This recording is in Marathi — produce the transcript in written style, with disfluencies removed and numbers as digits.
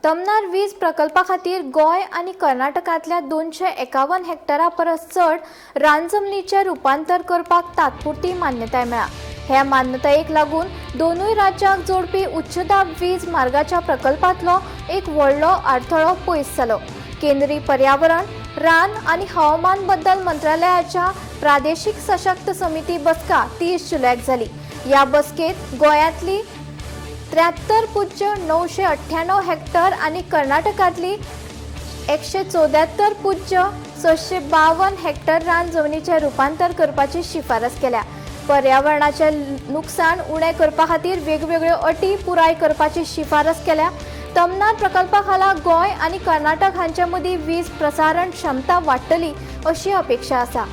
तमनार वीज प्रकल्पा खातीर गोय आणि कर्नाटकांतल्या 251 हेक्टरा परस चड रान जमनीचें रुपांतर करपाक तात्पुरती मान्यताय मेळ्ळा। ह्या मान्यतायेक लागून दोनूय राज्यांक जोडपी उच्च दाब वीज मार्गाच्या प्रकल्पांतलो एक व्हडलो आडथळो पयस जालो। केंद्रीय पर्यावरण, रान आणि हवामान बद्दल मंत्रालयाच्या प्रादेशीक सशक्त समिती बसका 30 जुलयाक जाली। ह्या बसकेत गोंयांतली 73.998 हेक्टर आणि कर्नाटकांतली 174.652 हेक्टर रान जमनीचें रुपांतर करपाची शिफारस केल्या। पर्यावरणाचे नुकसाण उणे करपा खातीर वेगवेगळ्यो अटी पुराय करपाची शिफारस केल्या। तमनार प्रकल्पा खाला गोंय आणि कर्नाटक हांचे मदीं वीज प्रसारण क्षमता वाडटली अशी अपेक्षा आसा।